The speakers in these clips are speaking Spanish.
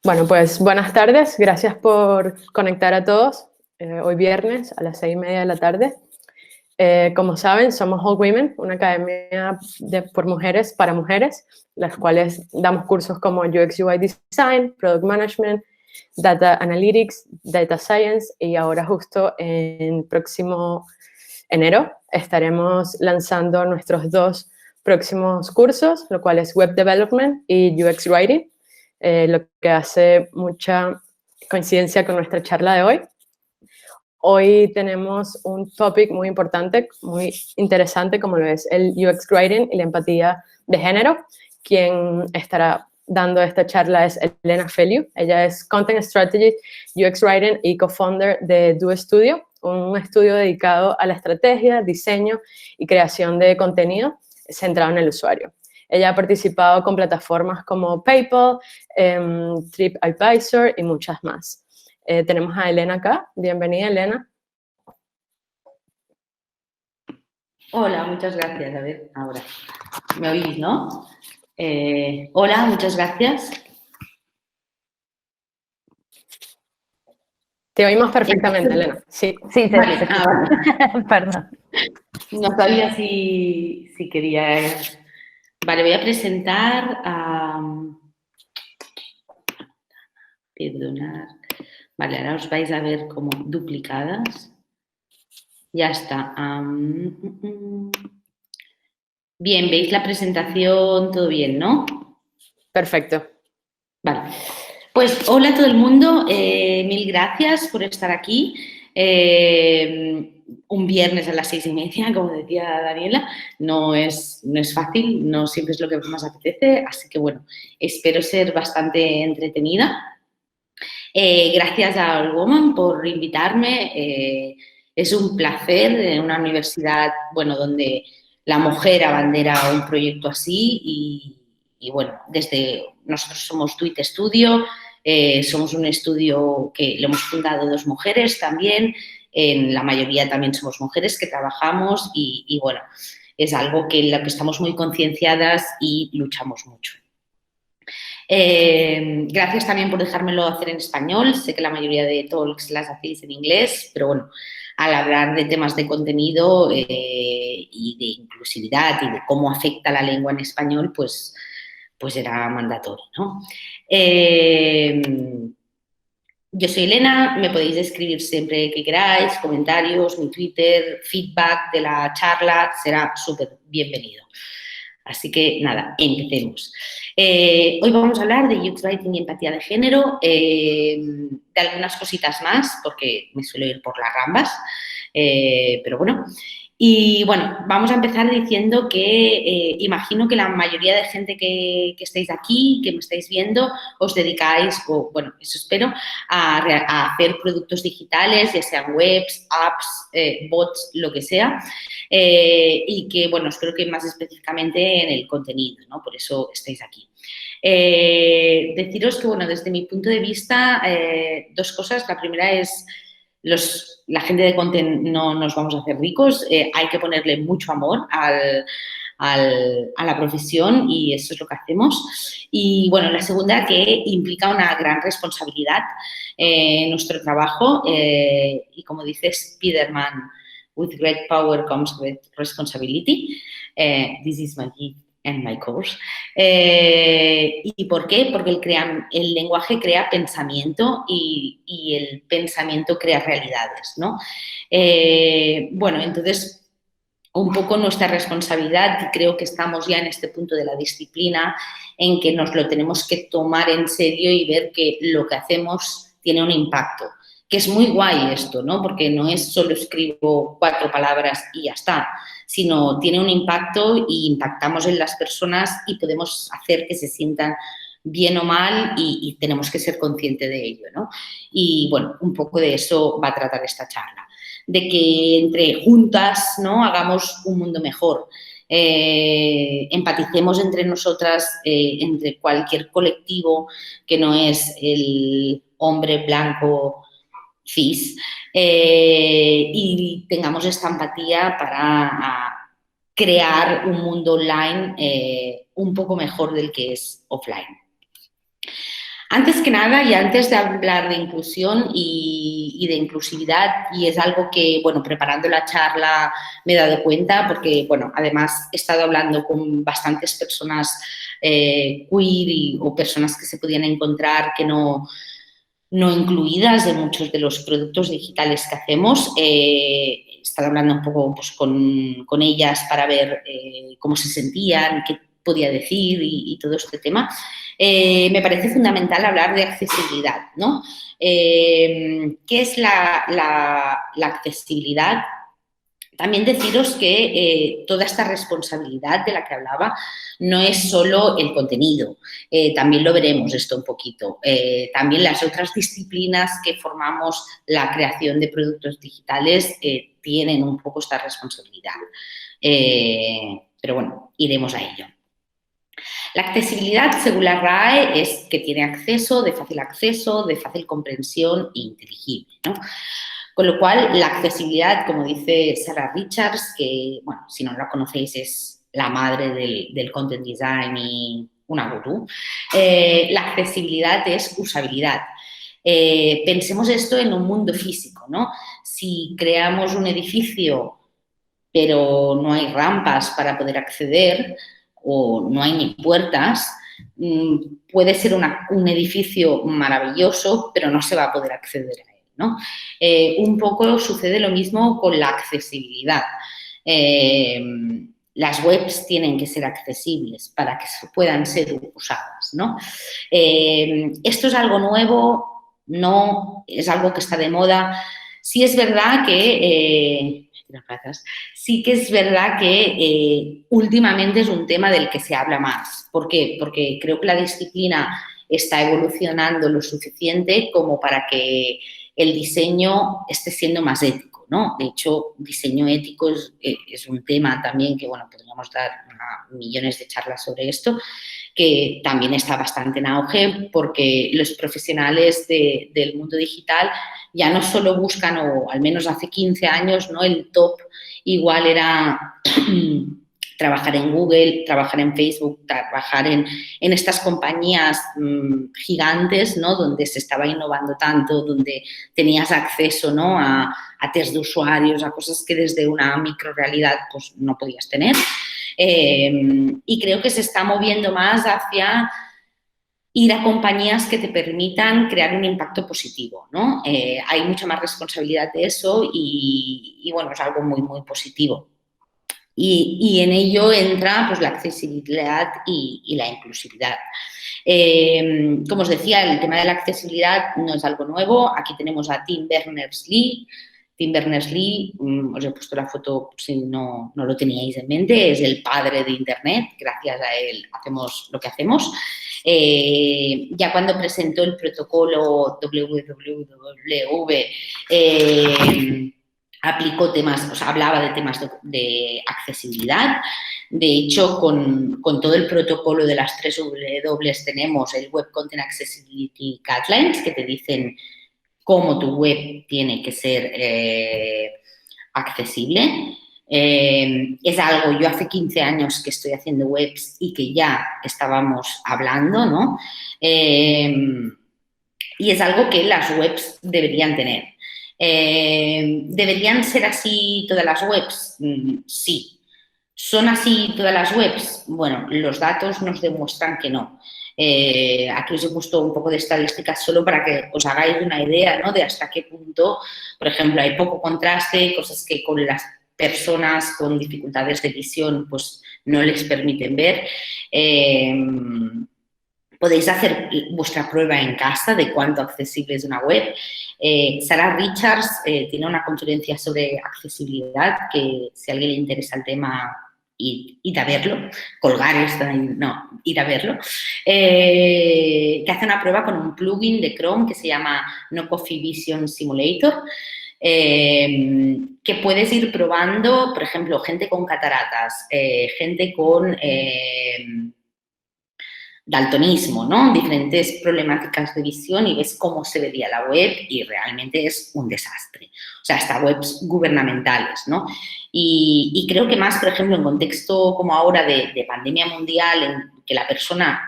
Bueno, pues buenas tardes, gracias por conectar a todos hoy viernes a las 6:30 de la tarde. Como saben, somos All Women, una academia por mujeres para mujeres, las cuales damos cursos como UX UI Design, Product Management, Data Analytics, Data Science y ahora justo en próximo enero estaremos lanzando nuestros dos próximos cursos, lo cual es Web Development y UX Writing, lo que hace mucha coincidencia con nuestra charla de hoy. Hoy tenemos un topic muy importante, muy interesante, como lo es el UX Writing y la empatía de género. Quien estará dando esta charla es Elena Feliu. Ella es Content Strategist, UX Writing y co-founder de Do Studio, un estudio dedicado a la estrategia, diseño y creación de contenido centrado en el usuario. Ella ha participado con plataformas como PayPal, TripAdvisor y muchas más. Tenemos a Elena acá. Bienvenida, Elena. Hola, muchas gracias. A ver, ahora. ¿Me oís, no? Hola, muchas gracias. Te oímos perfectamente, Elena. Sí. Sí, Vale, vale. Perdón. No sabía si quería... Vale, voy a presentar a... Perdonar. Vale, ahora os vais a ver como duplicadas. Ya está. Bien, ¿veis la presentación? Todo bien, ¿no? Perfecto. Vale. Pues hola a todo el mundo, mil gracias por estar aquí. Un viernes a las 6:30, como decía Daniela, no es fácil, no siempre es lo que más apetece, así que bueno, espero ser bastante entretenida. Gracias a All Woman por invitarme. Es un placer en una universidad, bueno, donde la mujer abandera un proyecto así y bueno, nosotros somos Tweet Studio, somos un estudio que lo hemos fundado dos mujeres también, en la mayoría también somos mujeres que trabajamos y bueno, es algo en lo que estamos muy concienciadas y luchamos mucho. Gracias también por dejármelo hacer en español. Sé que la mayoría de talks las hacéis en inglés, pero bueno, al hablar de temas de contenido y de inclusividad y de cómo afecta la lengua en español, pues era mandatorio, ¿no? Yo soy Elena, me podéis escribir siempre que queráis, comentarios, mi Twitter, feedback de la charla, será súper bienvenido. Así que nada, empecemos. Hoy vamos a hablar de UX Writing y empatía de género, de algunas cositas más, porque me suelo ir por las rambas, pero bueno. Y bueno, vamos a empezar diciendo que imagino que la mayoría de gente que estáis aquí, que me estáis viendo, os dedicáis, o bueno, eso espero, a hacer productos digitales, ya sean webs, apps, bots, lo que sea, y que, bueno, espero que más específicamente en el contenido, ¿no? Por eso estáis aquí. Deciros que, bueno, desde mi punto de vista, dos cosas. La primera es la gente de content no nos vamos a hacer ricos, hay que ponerle mucho amor a la profesión y eso es lo que hacemos. Y bueno, la segunda que implica una gran responsabilidad en nuestro trabajo y como dice Spiderman, with great power comes with responsibility. This is my gift and my course. ¿Y por qué? Porque el lenguaje crea pensamiento y el pensamiento crea realidades, ¿no? Bueno, entonces, un poco nuestra responsabilidad, y creo que estamos ya en este punto de la disciplina en que nos lo tenemos que tomar en serio y ver que lo que hacemos tiene un impacto. Que es muy guay esto, ¿no? Porque no es solo escribo 4 palabras y ya está, sino tiene un impacto y impactamos en las personas y podemos hacer que se sientan bien o mal y tenemos que ser conscientes de ello, ¿no? Y bueno, un poco de eso va a tratar esta charla, de que entre juntas, ¿no?, hagamos un mundo mejor. Empaticemos entre nosotras, entre cualquier colectivo que no es el hombre blanco cis, y tengamos esta empatía para crear un mundo online un poco mejor del que es offline. Antes que nada y antes de hablar de inclusión y de inclusividad, y es algo que, bueno, preparando la charla me he dado cuenta porque, bueno, además he estado hablando con bastantes personas queer o personas que se podían encontrar que no incluidas en muchos de los productos digitales que hacemos. He estado hablando un poco pues, con ellas para ver cómo se sentían, qué podía decir y todo este tema. Me parece fundamental hablar de accesibilidad, ¿no? ¿Qué es la accesibilidad? También deciros que toda esta responsabilidad de la que hablaba no es solo el contenido, también lo veremos esto un poquito. También las otras disciplinas que formamos la creación de productos digitales tienen un poco esta responsabilidad. Pero bueno, iremos a ello. La accesibilidad, según la RAE, es que tiene acceso, de fácil comprensión e inteligible, ¿no? Con lo cual, la accesibilidad, como dice Sarah Richards, que, bueno, si no la conocéis, es la madre del content design y una gurú, la accesibilidad es usabilidad. Pensemos esto en un mundo físico, ¿no? Si creamos un edificio, pero no hay rampas para poder acceder o no hay ni puertas, puede ser un edificio maravilloso, pero no se va a poder acceder a él, ¿no? Un poco sucede lo mismo con la accesibilidad. Las webs tienen que ser accesibles para que puedan ser usadas, ¿no? Esto es algo nuevo, no es algo que está de moda. Sí es verdad que sí que es verdad que últimamente es un tema del que se habla más. ¿Por qué? Porque creo que la disciplina está evolucionando lo suficiente como para que el diseño esté siendo más ético, ¿no? De hecho, diseño ético es un tema también que, bueno, podríamos dar millones de charlas sobre esto, que también está bastante en auge porque los profesionales del mundo digital ya no solo buscan, o al menos hace 15 años, ¿no? El top igual era trabajar en Google, trabajar en Facebook, trabajar en estas compañías gigantes, ¿no? Donde se estaba innovando tanto, donde tenías acceso, ¿no? a test de usuarios, a cosas que desde una microrealidad pues, no podías tener. Y creo que se está moviendo más hacia ir a compañías que te permitan crear un impacto positivo, ¿no? Hay mucha más responsabilidad de eso y bueno, es algo muy, muy positivo. Y en ello entra pues, la accesibilidad y la inclusividad. Como os decía, el tema de la accesibilidad no es algo nuevo. Aquí tenemos a Tim Berners-Lee. Tim Berners-Lee, os he puesto la foto si no lo teníais en mente, es el padre de Internet. Gracias a él hacemos lo que hacemos. Ya cuando presentó el protocolo WWW, aplicó temas, o sea, hablaba de temas de accesibilidad. De hecho, con todo el protocolo de las 3 W tenemos el Web Content Accessibility Guidelines, que te dicen cómo tu web tiene que ser accesible. Es algo, yo hace 15 años que estoy haciendo webs y que ya estábamos hablando, ¿no? Y es algo que las webs deberían tener. ¿Deberían ser así todas las webs? Sí. ¿Son así todas las webs? Bueno, los datos nos demuestran que no. Aquí os he puesto un poco de estadísticas solo para que os hagáis una idea, ¿no? De hasta qué punto, por ejemplo, hay poco contraste, cosas que con las personas con dificultades de visión pues no les permiten ver. Podéis hacer vuestra prueba en casa de cuánto accesible es una web. Sarah Richards tiene una conferencia sobre accesibilidad que si a alguien le interesa el tema, ir a verlo, colgar esto, no, ir a verlo, que hace una prueba con un plugin de Chrome que se llama No Coffee Vision Simulator, que puedes ir probando, por ejemplo, gente con cataratas, gente con daltonismo, ¿no? Diferentes problemáticas de visión y ves cómo se vería la web y realmente es un desastre. O sea, hasta webs gubernamentales, ¿no? Y creo que más, por ejemplo, en contexto como ahora de pandemia mundial, en que la persona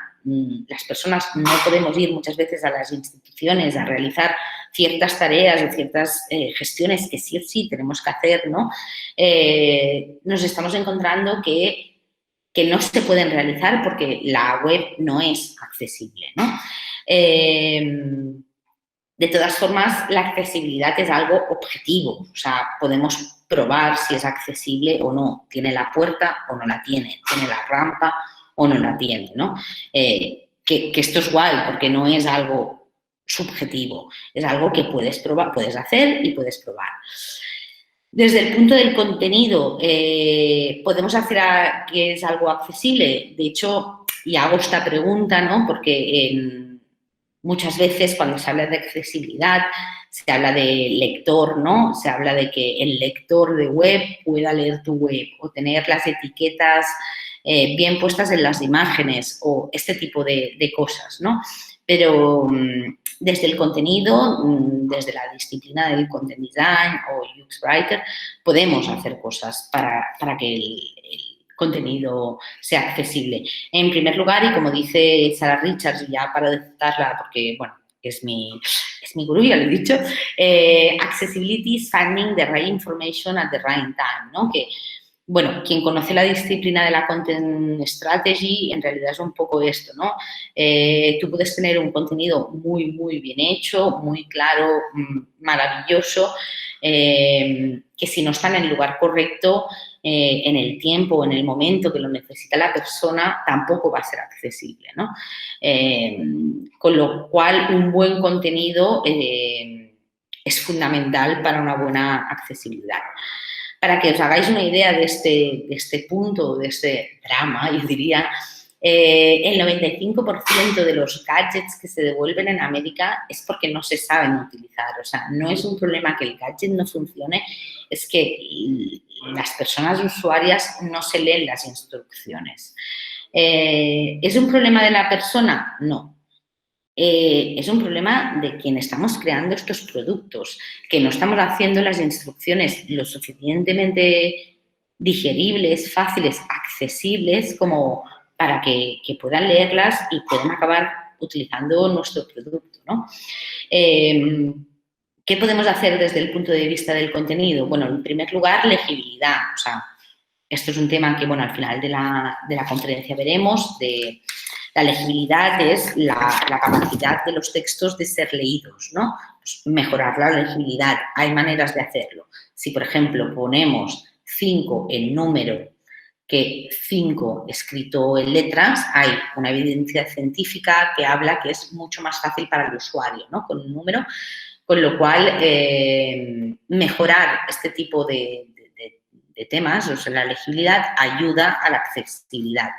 las personas no podemos ir muchas veces a las instituciones a realizar ciertas tareas o ciertas gestiones que sí o sí tenemos que hacer, ¿no? Nos estamos encontrando que no se pueden realizar porque la web no es accesible, ¿no? De todas formas, la accesibilidad es algo objetivo, o sea, podemos probar si es accesible o no, tiene la puerta o no la tiene la rampa o no la tiene, ¿no? Que esto es guay porque no es algo subjetivo, es algo que puedes probar, puedes hacer y puedes probar. Desde el punto del contenido, ¿podemos hacer que es algo accesible? De hecho, y hago esta pregunta, ¿no? Porque muchas veces cuando se habla de accesibilidad se habla de lector, ¿no? Se habla de que el lector de web pueda leer tu web o tener las etiquetas bien puestas en las imágenes o este tipo de cosas, ¿no? Pero desde el contenido, desde la disciplina del content design o UX writer, podemos hacer cosas para que el contenido sea accesible. En primer lugar, y como dice Sarah Richards, y ya para de citarla porque, bueno, es mi gurú, ya lo he dicho, accessibility is finding the right information at the right time, ¿no? Que, bueno, quien conoce la disciplina de la Content Strategy, en realidad es un poco esto, ¿no? Tú puedes tener un contenido muy, muy bien hecho, muy claro, maravilloso, que si no está en el lugar correcto, en el tiempo, en el momento que lo necesita la persona, tampoco va a ser accesible, ¿no? Con lo cual, un buen contenido es fundamental para una buena accesibilidad. Para que os hagáis una idea de este punto, de este drama, yo diría, el 95% de los gadgets que se devuelven en América es porque no se saben utilizar. O sea, no es un problema que el gadget no funcione, es que las personas usuarias no se leen las instrucciones. ¿Es un problema de la persona? No. Es un problema de quien estamos creando estos productos, que no estamos haciendo las instrucciones lo suficientemente digeribles, fáciles, accesibles, como para que puedan leerlas y puedan acabar utilizando nuestro producto, ¿no? ¿Qué podemos hacer desde el punto de vista del contenido? Bueno, en primer lugar, legibilidad. O sea, esto es un tema que, bueno, al final de la conferencia veremos. La legibilidad es la capacidad de los textos de ser leídos, ¿no? Pues mejorar la legibilidad. Hay maneras de hacerlo. Si, por ejemplo, ponemos 5 en número que 5 escrito en letras, hay una evidencia científica que habla que es mucho más fácil para el usuario, ¿no? Con un número, con lo cual mejorar este tipo de temas, o sea, la legibilidad ayuda a la accesibilidad.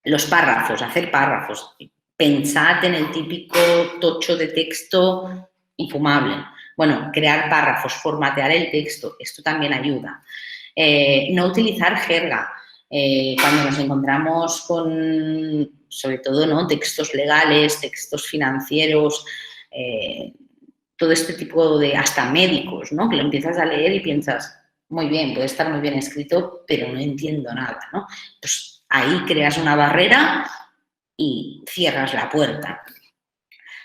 Los párrafos, hacer párrafos. Pensad en el típico tocho de texto infumable. Bueno, crear párrafos, formatear el texto, esto también ayuda. No utilizar jerga. Cuando nos encontramos con, sobre todo, ¿no?, textos legales, textos financieros, todo este tipo de, hasta médicos, ¿no?, que lo empiezas a leer y piensas, muy bien, puede estar muy bien escrito, pero no entiendo nada, ¿no? Pues ahí creas una barrera y cierras la puerta.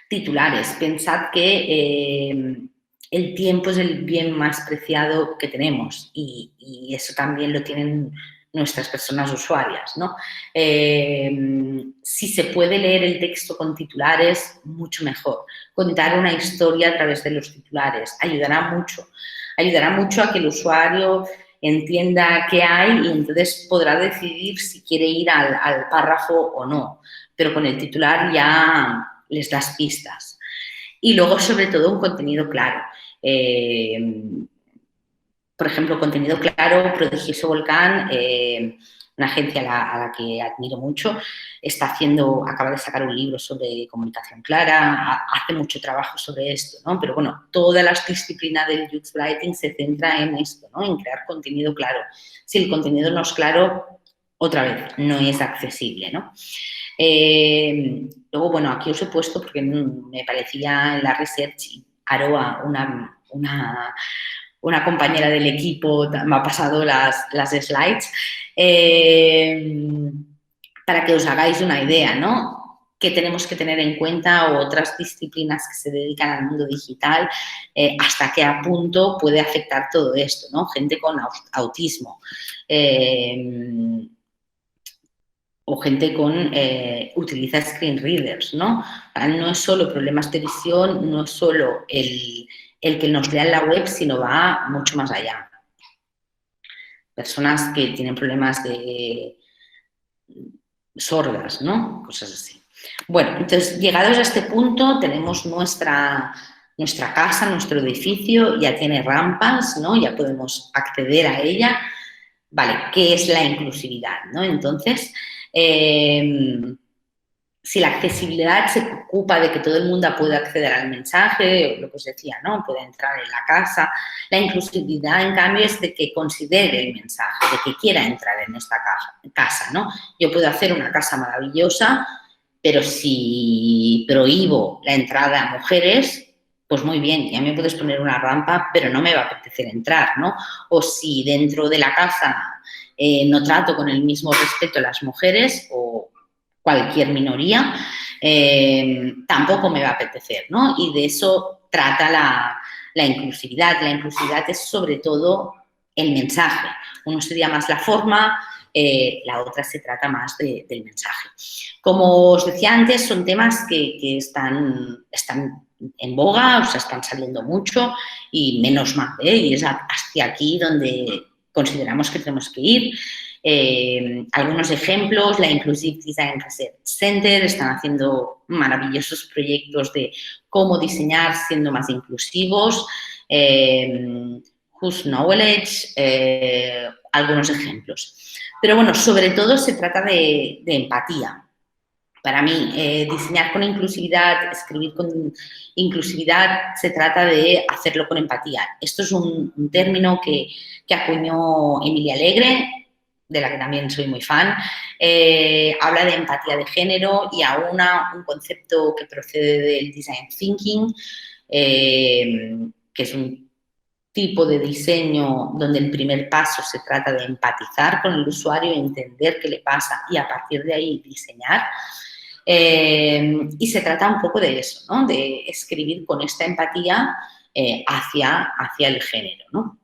Titulares. Pensad que el tiempo es el bien más preciado que tenemos y eso también lo tienen nuestras personas usuarias, ¿no? Si se puede leer el texto con titulares, mucho mejor. Contar una historia a través de los titulares ayudará mucho. Ayudará mucho a que el usuario entienda qué hay y entonces podrá decidir si quiere ir al párrafo o no. Pero con el titular ya les das pistas. Y luego, sobre todo, un contenido claro. Por ejemplo, contenido claro, Prodigioso Volcán, una agencia a la que admiro mucho, acaba de sacar un libro sobre comunicación clara, hace mucho trabajo sobre esto, ¿no? Pero bueno, toda la disciplina del UX Writing se centra en esto, ¿no?, en crear contenido claro. Si el contenido no es claro, otra vez, no es accesible, ¿no? Luego, bueno, aquí os he puesto porque me parecía en la research, Aroa, una compañera del equipo me ha pasado las slides para que os hagáis una idea, ¿no? que tenemos que tener en cuenta, o otras disciplinas que se dedican al mundo digital, hasta qué punto puede afectar todo esto, ¿no? Gente con autismo o gente con utiliza screen readers, ¿no? No es solo problemas de visión, no es solo el que nos lean la web, sino va mucho más allá. Personas que tienen problemas de sordas, ¿no? Cosas así. Bueno, entonces, llegados a este punto, tenemos nuestra casa, nuestro edificio, ya tiene rampas, ¿no? Ya podemos acceder a ella. Vale, ¿qué es la inclusividad, ¿no? Entonces, si la accesibilidad se ocupa de que todo el mundo pueda acceder al mensaje, lo que os decía, ¿no? Puede entrar en la casa. La inclusividad, en cambio, es de que considere el mensaje, de que quiera entrar en esta casa, ¿no? Yo puedo hacer una casa maravillosa, pero si prohíbo la entrada a mujeres, pues muy bien, ya me puedes poner una rampa, pero no me va a apetecer entrar, ¿no? O si dentro de la casa no trato con el mismo respeto a las mujeres o cualquier minoría, tampoco me va a apetecer, ¿no? Y de eso trata la inclusividad. La inclusividad es sobre todo el mensaje. Uno sería más la forma, la otra se trata más del mensaje. Como os decía antes, son temas que están en boga, o sea, están saliendo mucho y menos mal, ¿eh? Y es hacia aquí donde consideramos que tenemos que ir. Algunos ejemplos, la Inclusive Design Research Center están haciendo maravillosos proyectos de cómo diseñar siendo más inclusivos. Whose Knowledge, algunos ejemplos. Pero bueno, sobre todo se trata de empatía. Para mí, diseñar con inclusividad, escribir con inclusividad, se trata de hacerlo con empatía. Esto es un término que acuñó Emilia Alegre, de la que también soy muy fan. Habla de empatía de género y aúna un concepto que procede del design thinking, que es un tipo de diseño donde el primer paso se trata de empatizar con el usuario, entender qué le pasa y a partir de ahí diseñar. Y se trata un poco de eso, ¿no? De escribir con esta empatía hacia el género, ¿no?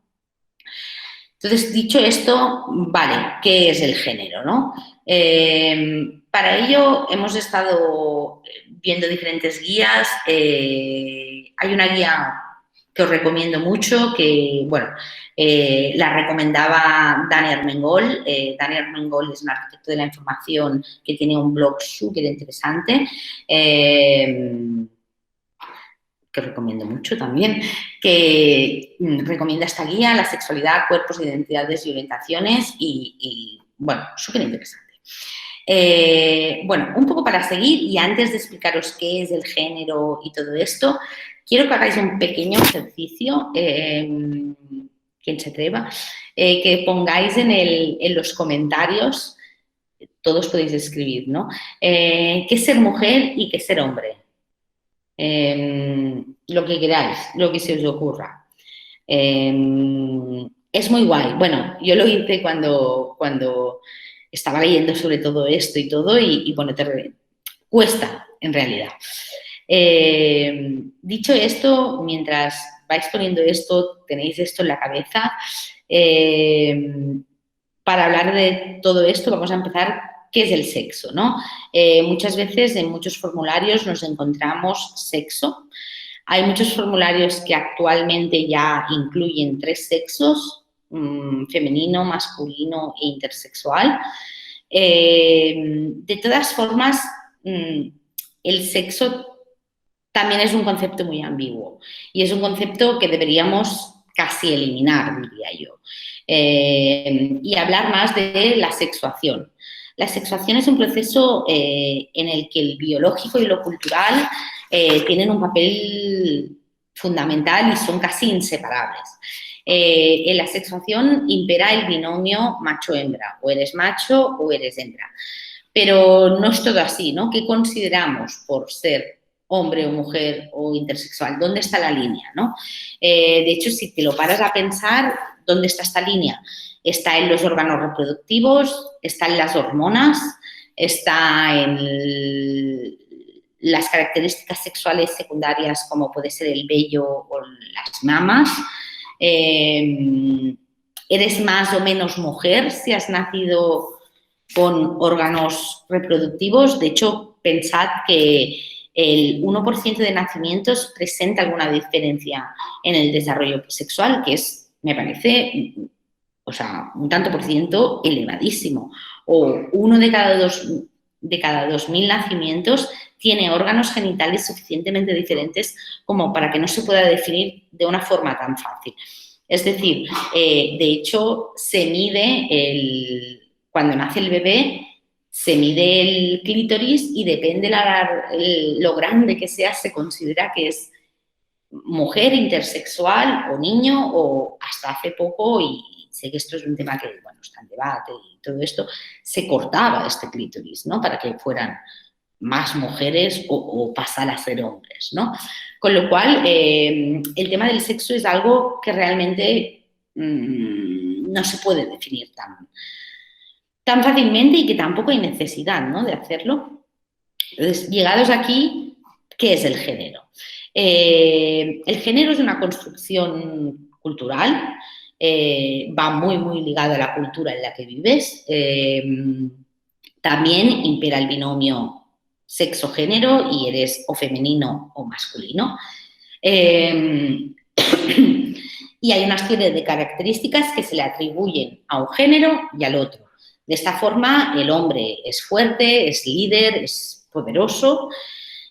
Entonces, dicho esto, vale, ¿qué es el género, no? Para ello hemos estado viendo diferentes guías. Hay una guía que os recomiendo mucho, que, bueno, la recomendaba Dani Armengol. Dani Armengol es un arquitecto de la información que tiene un blog súper interesante, que os recomiendo mucho también, que recomienda esta guía, la sexualidad, cuerpos, identidades y orientaciones y bueno, súper interesante. Bueno, un poco para seguir y antes de explicaros qué es el género y todo esto, quiero que hagáis un pequeño ejercicio, quien se atreva, que pongáis en los comentarios, todos podéis escribir, ¿no? ¿Qué es ser mujer y qué es ser hombre? Lo que queráis, lo que se os ocurra. Es muy guay. Bueno, yo lo hice cuando estaba leyendo sobre todo esto y todo y bueno, cuesta en realidad. Dicho esto, mientras vais poniendo esto, tenéis esto en la cabeza, para hablar de todo esto vamos a empezar. ¿Qué es el sexo, no? Muchas veces en muchos formularios nos encontramos sexo. Hay muchos formularios que actualmente ya incluyen 3 sexos, femenino, masculino e intersexual. De todas formas, el sexo también es un concepto muy ambiguo y es un concepto que deberíamos casi eliminar, diría yo, y hablar más de la sexuación. La sexuación es un proceso en el que el biológico y lo cultural tienen un papel fundamental y son casi inseparables. En la sexuación impera el binomio macho-hembra, o eres macho o eres hembra. Pero no es todo así, ¿no? ¿Qué consideramos por ser hombre o mujer o intersexual? ¿Dónde está la línea, no? De hecho, si te lo paras a pensar, ¿dónde está esta línea? Está en los órganos reproductivos, está en las hormonas, está en las características sexuales secundarias como puede ser el vello o las mamas. Eres más o menos mujer si has nacido con órganos reproductivos. De hecho, pensad que el 1% de nacimientos presenta alguna diferencia en el desarrollo sexual, que es, me parece, o sea, un tanto por ciento elevadísimo. O 1 de cada 2.000 nacimientos tiene órganos genitales suficientemente diferentes como para que no se pueda definir de una forma tan fácil. Es decir, de hecho, se mide cuando nace el bebé, se mide el clítoris y depende lo grande que sea, se considera que es mujer, intersexual o niño, o hasta hace poco, y sé que esto es un tema que, bueno, está en debate y todo esto, se cortaba este clítoris, ¿no? Para que fueran más mujeres o pasar a ser hombres, ¿no? Con lo cual, el tema del sexo es algo que realmente no se puede definir tan fácilmente y que tampoco hay necesidad, ¿no?, de hacerlo. Entonces, llegados aquí, ¿qué es el género? El género es una construcción cultural, va muy, muy ligado a la cultura en la que vives. También impera el binomio sexo-género y eres o femenino o masculino. Y hay una serie de características que se le atribuyen a un género y al otro. De esta forma, el hombre es fuerte, es líder, es poderoso,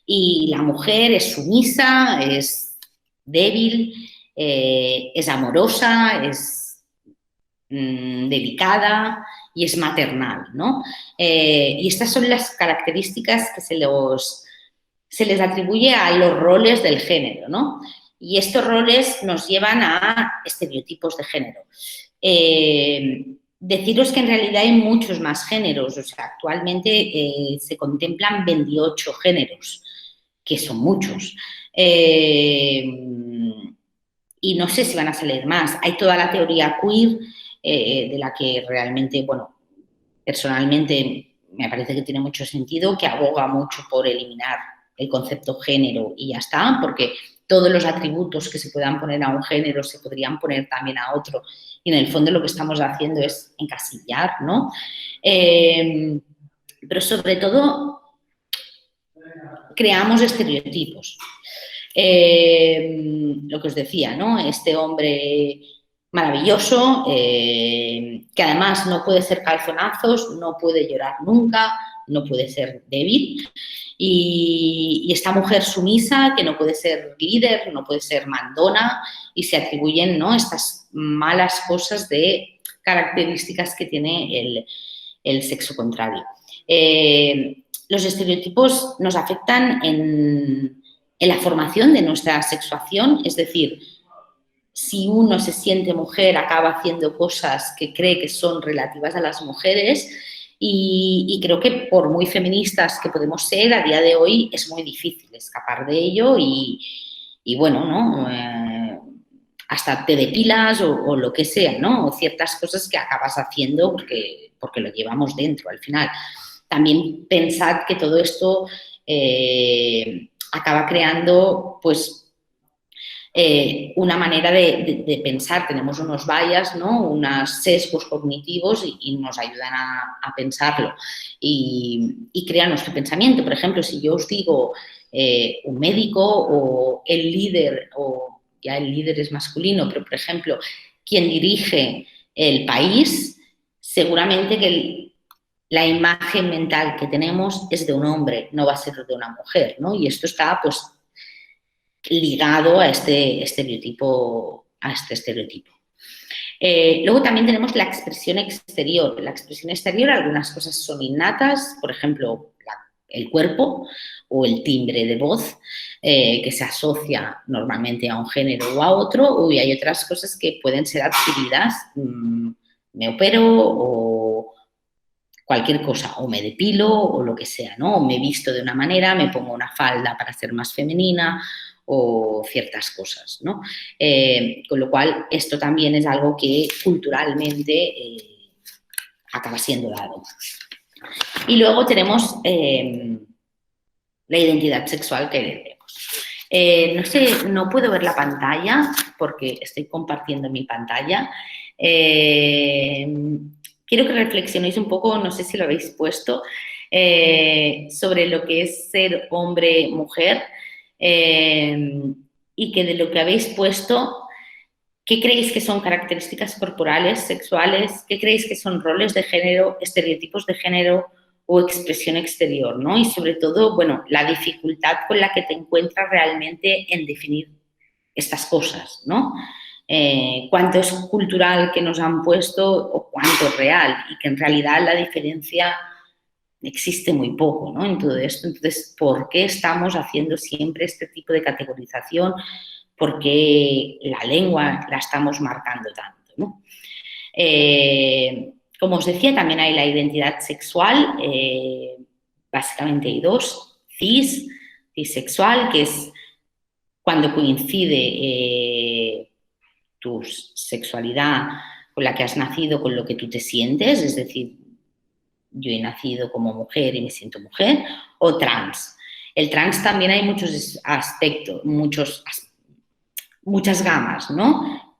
y la mujer es sumisa, es débil, es amorosa, es delicada y es maternal, ¿no? Y estas son las características que se les atribuye a los roles del género, ¿no? Y estos roles nos llevan a estereotipos de género. Deciros que en realidad hay muchos más géneros. O sea, actualmente se contemplan 28 géneros, que son muchos. Y no sé si van a salir más. Hay toda la teoría queer, de la que realmente, bueno, personalmente me parece que tiene mucho sentido, que aboga mucho por eliminar el concepto género y ya está, porque todos los atributos que se puedan poner a un género se podrían poner también a otro, y en el fondo lo que estamos haciendo es encasillar, ¿no? Pero sobre todo creamos estereotipos. Lo que os decía, ¿no? Este hombre maravilloso, que además no puede ser calzonazos, no puede llorar nunca, no puede ser débil. Y esta mujer sumisa, que no puede ser líder, no puede ser mandona, y se atribuyen, ¿no?, estas malas cosas de características que tiene el sexo contrario. Los estereotipos nos afectan en la formación de nuestra sexuación, es decir, si uno se siente mujer, acaba haciendo cosas que cree que son relativas a las mujeres, y creo que por muy feministas que podemos ser, a día de hoy es muy difícil escapar de ello y bueno, ¿no? Hasta te depilas o lo que sea, ¿no? O ciertas cosas que acabas haciendo porque lo llevamos dentro al final. También pensad que todo esto acaba creando, pues, una manera de pensar. Tenemos unos bias, ¿no?, unos sesgos cognitivos y nos ayudan a pensarlo y crean nuestro pensamiento. Por ejemplo, si yo os digo un médico o el líder, o ya el líder es masculino, pero por ejemplo, quien dirige el país, seguramente que la imagen mental que tenemos es de un hombre, no va a ser de una mujer, ¿no? Y esto está, pues, ligado a este estereotipo. Luego también tenemos la expresión exterior. La expresión exterior, algunas cosas son innatas, por ejemplo, el cuerpo o el timbre de voz, que se asocia normalmente a un género o a otro, y hay otras cosas que pueden ser adquiridas. Me opero o cualquier cosa, o me depilo o lo que sea, ¿no? O me visto de una manera, me pongo una falda para ser más femenina o ciertas cosas, ¿no? Con lo cual, esto también es algo que culturalmente acaba siendo dado. Y luego tenemos la identidad sexual que heredemos. No sé, no puedo ver la pantalla porque estoy compartiendo mi pantalla. Quiero que reflexionéis un poco, no sé si lo habéis puesto, sobre lo que es ser hombre-mujer y que de lo que habéis puesto, ¿qué creéis que son características corporales, sexuales? ¿Qué creéis que son roles de género, estereotipos de género o expresión exterior, ¿no? Y sobre todo, bueno, la dificultad con la que te encuentras realmente en definir estas cosas, ¿no? Cuánto es cultural que nos han puesto o cuánto es real y que en realidad la diferencia existe muy poco, ¿no? En todo esto. Entonces, ¿por qué estamos haciendo siempre este tipo de categorización? ¿Por qué la lengua la estamos marcando tanto, ¿no? Como os decía, también hay la identidad sexual, básicamente hay dos, cisexual, que es cuando coincide tu sexualidad con la que has nacido, con lo que tú te sientes, es decir, yo he nacido como mujer y me siento mujer, o trans. El trans también hay muchos aspectos, muchas gamas, ¿no?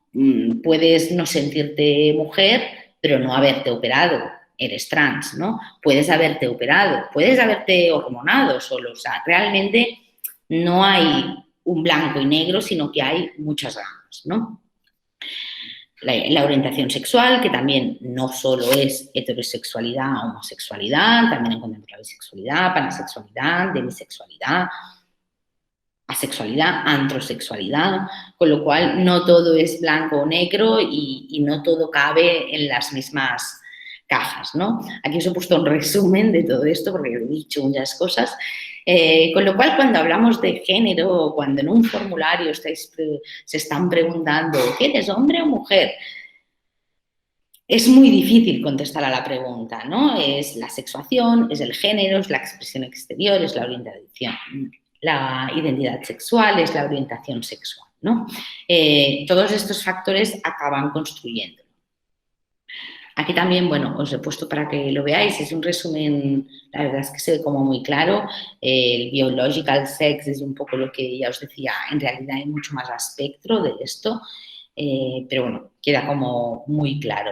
Puedes no sentirte mujer, pero no haberte operado, eres trans, ¿no? Puedes haberte operado, puedes haberte hormonado solo, o sea, realmente no hay un blanco y negro, sino que hay muchas gamas, ¿no? La orientación sexual, que también no solo es heterosexualidad o homosexualidad, también encontramos la bisexualidad, pansexualidad, demisexualidad, asexualidad, antrosexualidad, con lo cual no todo es blanco o negro y no todo cabe en las mismas cajas, ¿no? Aquí os he puesto un resumen de todo esto porque he dicho muchas cosas, con lo cual cuando hablamos de género o cuando en un formulario se están preguntando ¿eres hombre o mujer? Es muy difícil contestar a la pregunta, ¿no? Es la sexuación, es el género, es la expresión exterior, es la orientación. La identidad sexual, es la orientación sexual, ¿no? Todos estos factores acaban construyendo. Aquí también, bueno, os he puesto para que lo veáis, es un resumen, la verdad es que se ve como muy claro. El biological sex es un poco lo que ya os decía, en realidad hay mucho más espectro de esto, pero bueno, queda como muy claro.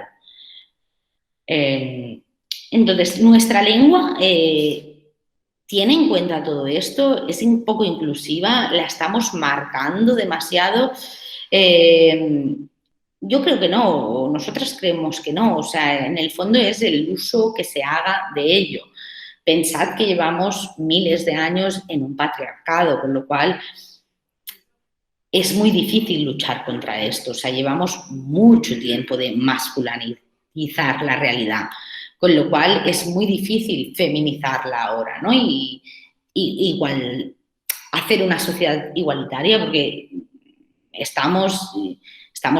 Entonces, nuestra lengua tiene en cuenta todo esto, es un poco inclusiva, la estamos marcando demasiado. Yo creo que no, nosotras creemos que no, o sea, en el fondo es el uso que se haga de ello. Pensad que llevamos miles de años en un patriarcado, con lo cual es muy difícil luchar contra esto, o sea, llevamos mucho tiempo de masculinizar la realidad, con lo cual es muy difícil feminizarla ahora, ¿no? Y igual hacer una sociedad igualitaria porque estamos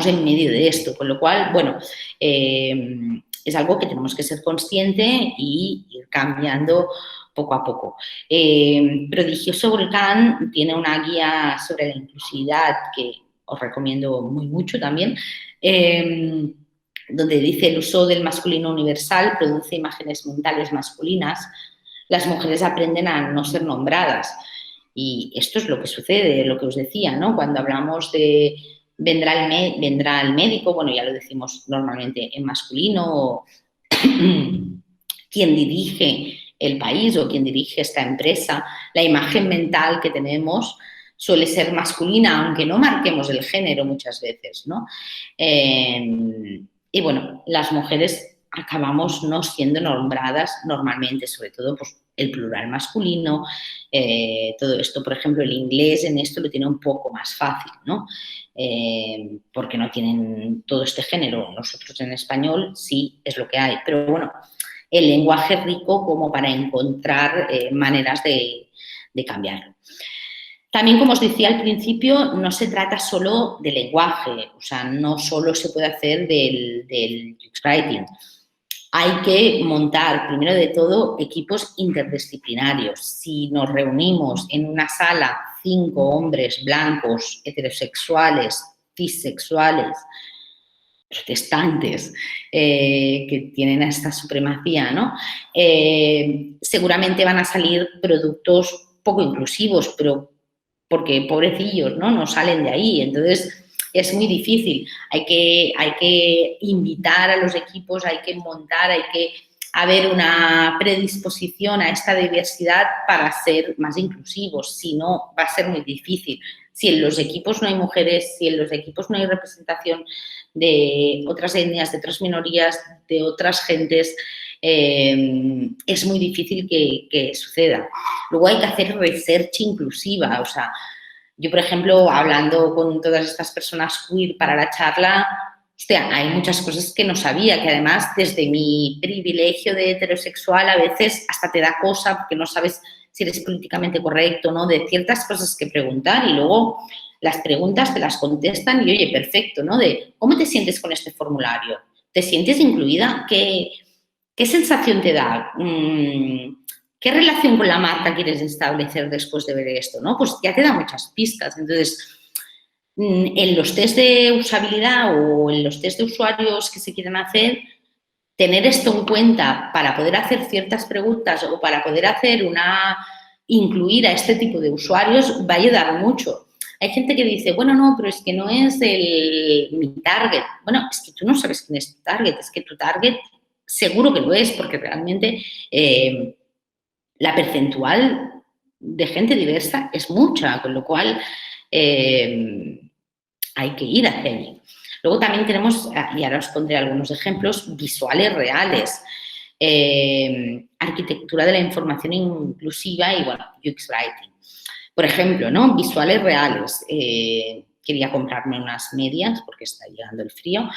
en medio de esto, con lo cual, bueno, es algo que tenemos que ser conscientes y ir cambiando poco a poco. Prodigioso Volcán tiene una guía sobre la inclusividad que os recomiendo mucho también, donde dice el uso del masculino universal produce imágenes mentales masculinas, las mujeres aprenden a no ser nombradas. Y esto es lo que sucede, lo que os decía, ¿no? Cuando hablamos de vendrá el médico, bueno, ya lo decimos normalmente en masculino, quien dirige el país o quien dirige esta empresa, la imagen mental que tenemos suele ser masculina, aunque no marquemos el género muchas veces, ¿no? Y bueno, las mujeres acabamos no siendo nombradas normalmente, sobre todo pues, el plural masculino, todo esto, por ejemplo, el inglés en esto lo tiene un poco más fácil, ¿no? Porque no tienen todo este género. Nosotros en español sí es lo que hay, pero bueno, el lenguaje es rico como para encontrar maneras de cambiarlo. También, como os decía al principio, no se trata solo de lenguaje, o sea, no solo se puede hacer del UX Writing. Hay que montar, primero de todo, equipos interdisciplinarios. Si nos reunimos en una sala 5 hombres blancos, heterosexuales, cisexuales, protestantes, que tienen esta supremacía, ¿no? Seguramente van a salir productos poco inclusivos, pero porque pobrecillos, ¿no? No salen de ahí. Entonces, es muy difícil. Hay que invitar a los equipos, hay que montar, hay que haber una predisposición a esta diversidad para ser más inclusivos. Si no, va a ser muy difícil. Si en los equipos no hay mujeres, si en los equipos no hay representación de otras etnias, de otras minorías, de otras gentes, es muy difícil que suceda. Luego hay que hacer research inclusiva. O sea, yo, por ejemplo, hablando con todas estas personas queer para la charla, hostia, hay muchas cosas que no sabía, que además desde mi privilegio de heterosexual a veces hasta te da cosa porque no sabes si eres políticamente correcto, ¿no? De ciertas cosas que preguntar y luego las preguntas te las contestan y oye, perfecto, ¿no? De ¿cómo te sientes con este formulario? ¿Te sientes incluida? ¿Qué sensación te da? ¿Qué relación con la marca quieres establecer después de ver esto? ¿No? Pues ya te da muchas pistas. Entonces, en los test de usabilidad o en los test de usuarios que se quieren hacer, tener esto en cuenta para poder hacer ciertas preguntas o para poder incluir a este tipo de usuarios va a ayudar mucho. Hay gente que dice, bueno, no, pero es que no es mi target. Bueno, es que tú no sabes quién es tu target, es que tu target seguro que lo es, porque realmente la percentual de gente diversa es mucha, con lo cual hay que ir hacia allí. Luego también tenemos, y ahora os pondré algunos ejemplos, visuales reales, arquitectura de la información inclusiva y, bueno, UX Writing. Por ejemplo, ¿no? Visuales reales. Quería comprarme unas medias porque está llegando el frío.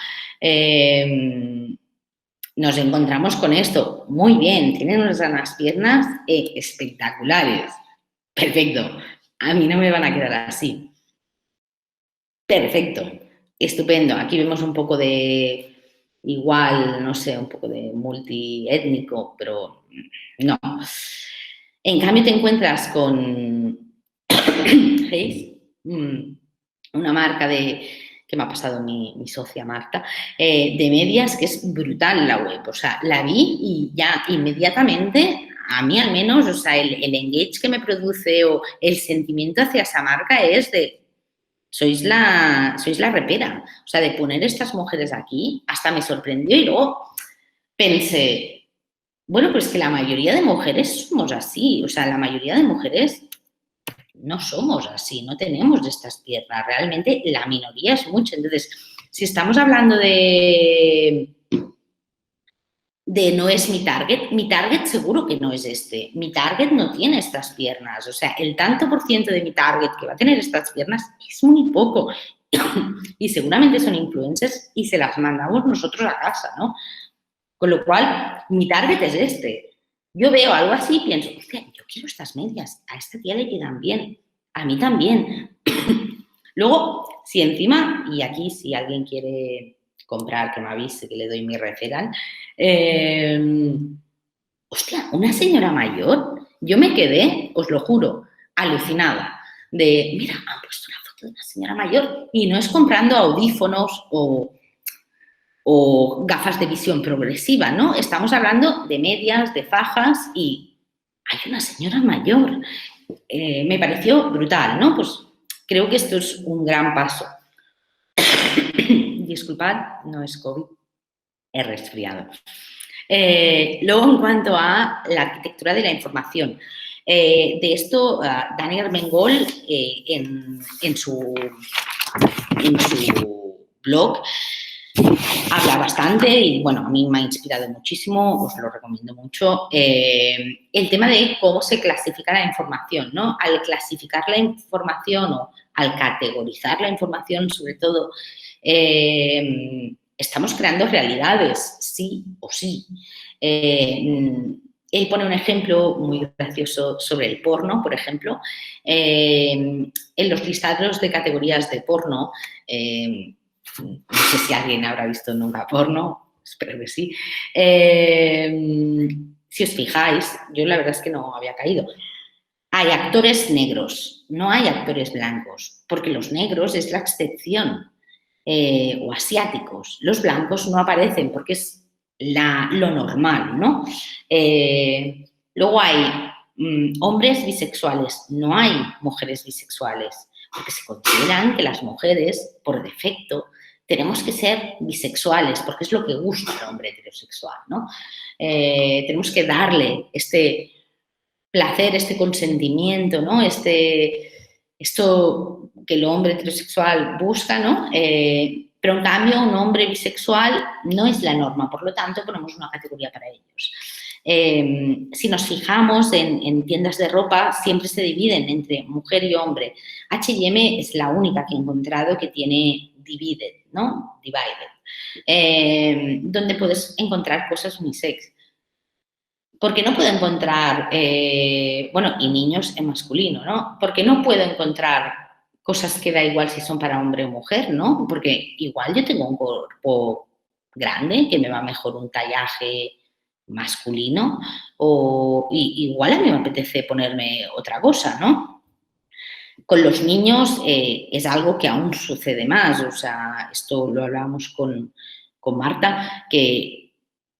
Nos encontramos con esto. Muy bien, tienen unas piernas espectaculares. Perfecto. A mí no me van a quedar así. Perfecto. Estupendo. Aquí vemos un poco de, igual, no sé, un poco de multiétnico, pero no. En cambio, te encuentras con ¿veis? Una marca que me ha pasado mi socia Marta, de medias, que es brutal la web. O sea, la vi y ya inmediatamente, a mí al menos, o sea, el engage que me produce o el sentimiento hacia esa marca es de sois la repera. O sea, de poner estas mujeres aquí, hasta me sorprendió y luego pensé, bueno, pues que la mayoría de mujeres somos así. O sea, la mayoría de mujeres no somos así, no tenemos de estas piernas. Realmente la minoría es mucho. Entonces, si estamos hablando de no es mi target seguro que no es este. Mi target no tiene estas piernas. O sea, el tanto por ciento de mi target que va a tener estas piernas es muy poco. Y seguramente son influencers y se las mandamos nosotros a casa, ¿no? Con lo cual, mi target es este. Yo veo algo así y pienso, hostia, yo quiero estas medias, a esta tía le quedan bien, a mí también. Luego, si encima, y aquí si alguien quiere comprar, que me avise, que le doy mi referral, hostia, una señora mayor, yo me quedé, os lo juro, alucinada, de, mira, han puesto una foto de una señora mayor y no es comprando audífonos o gafas de visión progresiva, ¿no? Estamos hablando de medias, de fajas y hay una señora mayor. Me pareció brutal, ¿no? Pues creo que esto es un gran paso. Disculpad, no es COVID, es resfriado. Luego, en cuanto a la arquitectura de la información, de esto Daniel Mengol en su blog habla bastante y, bueno, a mí me ha inspirado muchísimo, os lo recomiendo mucho, el tema de cómo se clasifica la información, ¿no? Al clasificar la información o al categorizar la información, sobre todo, estamos creando realidades, sí o sí. Él pone un ejemplo muy gracioso sobre el porno, por ejemplo. En los listados de categorías de porno, no sé si alguien habrá visto nunca porno, espero que sí. Si os fijáis, yo la verdad es que no había caído. Hay actores negros, no hay actores blancos, porque los negros es la excepción, o asiáticos. Los blancos no aparecen porque es lo normal, ¿no? Luego hay hombres bisexuales. No hay mujeres bisexuales, porque se consideran que las mujeres, por defecto, tenemos que ser bisexuales, porque es lo que gusta al hombre heterosexual, ¿no? Tenemos que darle este placer, este consentimiento, ¿no? Esto que el hombre heterosexual busca, ¿no? Pero en cambio un hombre bisexual no es la norma, por lo tanto ponemos una categoría para ellos. Si nos fijamos en tiendas de ropa, siempre se dividen entre mujer y hombre. H&M es la única que he encontrado que tiene divided, ¿no? Divided, donde puedes encontrar cosas unisex. Porque no puedo encontrar, bueno, y niños en masculino, ¿no? Porque no puedo encontrar cosas que da igual si son para hombre o mujer, ¿no? Porque igual yo tengo un cuerpo grande, que me va mejor un tallaje masculino, o igual a mí me apetece ponerme otra cosa, ¿no? Con los niños es algo que aún sucede más, o sea, esto lo hablábamos con Marta, que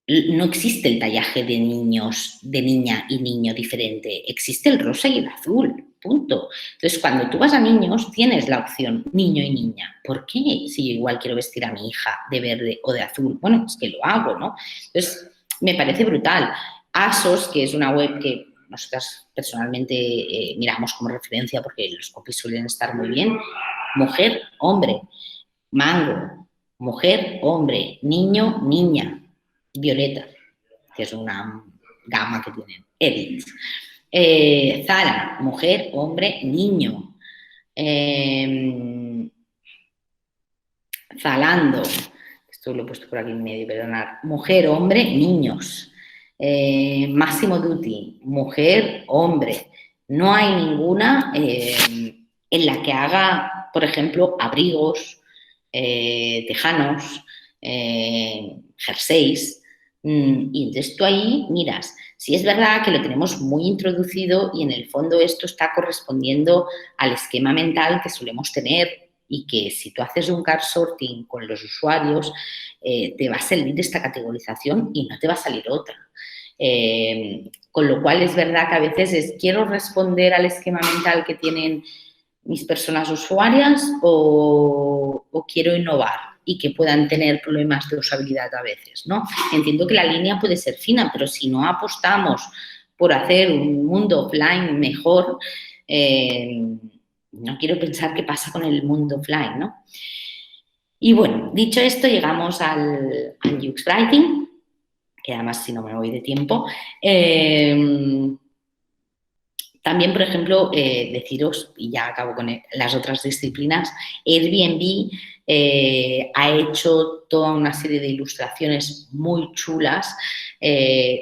no existe el tallaje de niños, de niña y niño diferente, existe el rosa y el azul, punto. Entonces, cuando tú vas a niños, tienes la opción niño y niña. ¿Por qué? Si yo igual quiero vestir a mi hija de verde o de azul, bueno, es que lo hago, ¿no? Entonces, me parece brutal. ASOS, que es una web que nosotras personalmente miramos como referencia porque los copies suelen estar muy bien, mujer, hombre, Mango, mujer, hombre, niño, niña, Violeta, que es una gama que tienen, Edit. Zara, mujer, hombre, niño. Zalando, esto lo he puesto por aquí en medio, perdonad, mujer, hombre, niños. Massimo Dutti, mujer, hombre. No hay ninguna en la que haga, por ejemplo, abrigos, tejanos, jerseys. Y entonces tú ahí miras, si es verdad que lo tenemos muy introducido y en el fondo esto está correspondiendo al esquema mental que solemos tener y que si tú haces un card sorting con los usuarios te va a salir esta categorización y no te va a salir otra. Con lo cual es verdad que a veces quiero responder al esquema mental que tienen mis personas usuarias o quiero innovar y que puedan tener problemas de usabilidad a veces, ¿no? Entiendo que la línea puede ser fina, pero si no apostamos por hacer un mundo offline mejor, no quiero pensar qué pasa con el mundo offline, ¿no? Y bueno, dicho esto, llegamos al UX Writing, que además si no me voy de tiempo. También, por ejemplo, deciros, y ya acabo con las otras disciplinas, Airbnb ha hecho toda una serie de ilustraciones muy chulas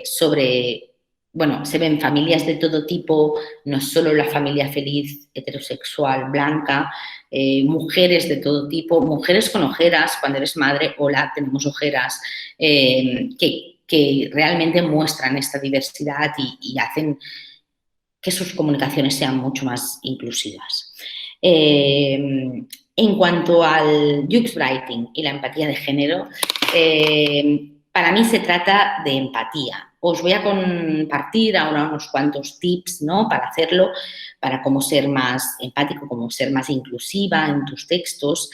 sobre, bueno, se ven familias de todo tipo, no solo la familia feliz, heterosexual, blanca, mujeres de todo tipo, mujeres con ojeras, cuando eres madre, hola, tenemos ojeras, que realmente muestran esta diversidad y hacen que sus comunicaciones sean mucho más inclusivas. En cuanto al UX Writing y la empatía de género, para mí se trata de empatía. Os voy a compartir ahora unos cuantos tips, ¿no? Para hacerlo, para cómo ser más empático, cómo ser más inclusiva en tus textos.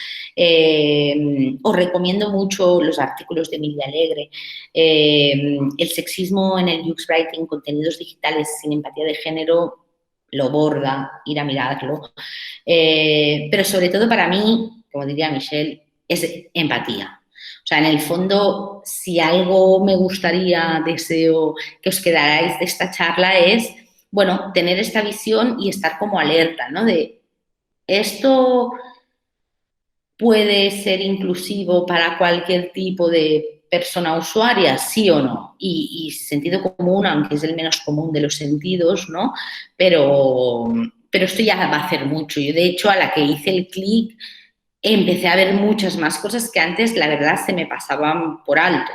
Os recomiendo mucho los artículos de Emilia Alegre. El sexismo en el UX Writing, contenidos digitales sin empatía de género, lo borda, ir a mirarlo. Pero sobre todo para mí, como diría Michelle, es empatía. O sea, en el fondo, si algo me gustaría, deseo que os quedarais de esta charla es, bueno, tener esta visión y estar como alerta, ¿no? De esto puede ser inclusivo para cualquier tipo de persona usuaria, sí o no. Y sentido común, aunque es el menos común de los sentidos, ¿no? Pero esto ya va a hacer mucho. Yo, de hecho, a la que hice el clic, empecé a ver muchas más cosas que antes, la verdad, se me pasaban por alto.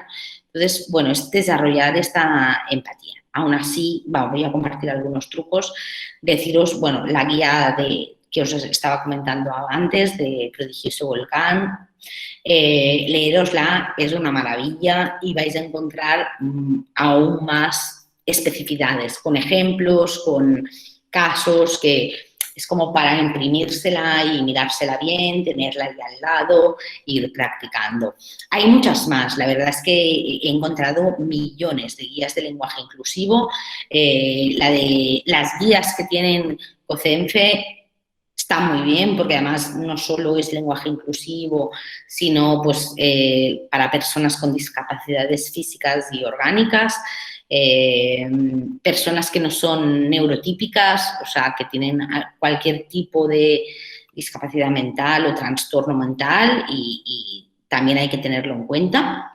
Entonces, bueno, es desarrollar esta empatía. Aún así, voy a compartir algunos trucos, deciros, bueno, la guía que os estaba comentando antes, de Prodigioso Volcán, leerosla, es una maravilla y vais a encontrar aún más especificidades, con ejemplos, con casos que es como para imprimírsela y mirársela bien, tenerla ahí al lado, ir practicando. Hay muchas más, la verdad es que he encontrado millones de guías de lenguaje inclusivo. La de las guías que tienen COCENFE está muy bien porque además no solo es lenguaje inclusivo, sino pues para personas con discapacidades físicas y orgánicas, personas que no son neurotípicas, o sea, que tienen cualquier tipo de discapacidad mental o trastorno mental y también hay que tenerlo en cuenta.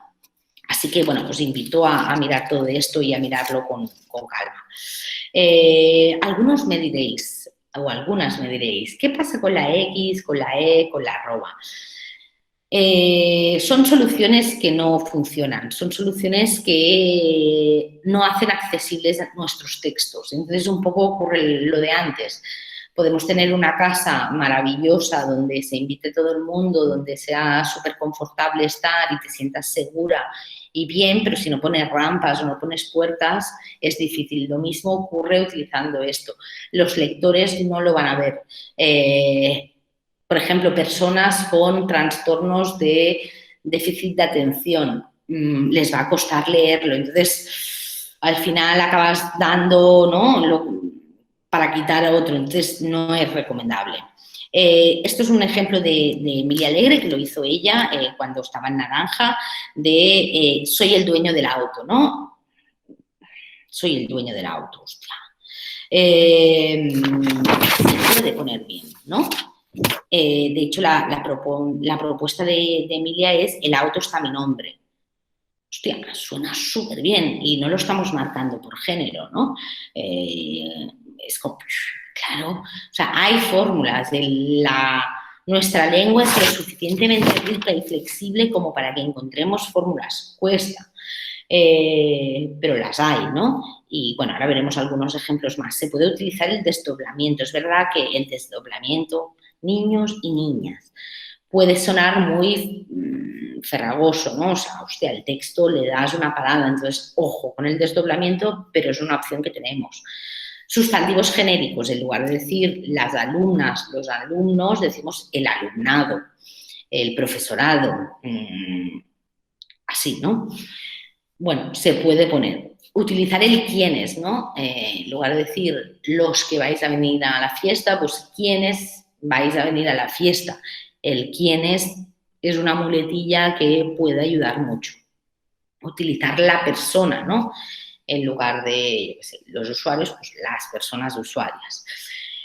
Así que, bueno, pues invito a mirar todo esto y a mirarlo con calma. Algunos me diréis, o algunas me diréis, ¿qué pasa con la X, con la E, con la arroba? Son soluciones que no funcionan, son soluciones que no hacen accesibles nuestros textos. Entonces, un poco ocurre lo de antes. Podemos tener una casa maravillosa donde se invite todo el mundo, donde sea súper confortable estar y te sientas segura y bien, pero si no pones rampas o no pones puertas, es difícil. Lo mismo ocurre utilizando esto. Los lectores no lo van a ver. Por ejemplo, personas con trastornos de déficit de atención, les va a costar leerlo. Entonces, al final acabas dando, ¿no?, para quitar a otro. Entonces, no es recomendable. Esto es un ejemplo de Emilia Alegre, que lo hizo ella cuando estaba en Naranja, de soy el dueño del auto, ¿no? Soy el dueño del auto, hostia. Se puede poner bien, ¿no? De hecho, la propuesta de Emilia es el auto está a mi nombre. Hostia, suena súper bien y no lo estamos marcando por género, ¿no? Es como, claro, o sea, hay fórmulas. Nuestra lengua es lo suficientemente rica y flexible como para que encontremos fórmulas. Cuesta, pero las hay, ¿no? Y bueno, ahora veremos algunos ejemplos más. Se puede utilizar el desdoblamiento. Es verdad que el desdoblamiento, niños y niñas, puede sonar muy farragoso, ¿no? O sea, hostia, el texto le das una parada, entonces, ojo con el desdoblamiento, pero es una opción que tenemos. Sustantivos genéricos, en lugar de decir las alumnas, los alumnos, decimos el alumnado, el profesorado, así, ¿no? Bueno, se puede poner. Utilizar el quiénes, ¿no? En lugar de decir los que vais a venir a la fiesta, pues quiénes vais a venir a la fiesta. El quiénes es una muletilla que puede ayudar mucho. Utilizar la persona, ¿no? En lugar de, yo qué sé, los usuarios, pues las personas usuarias.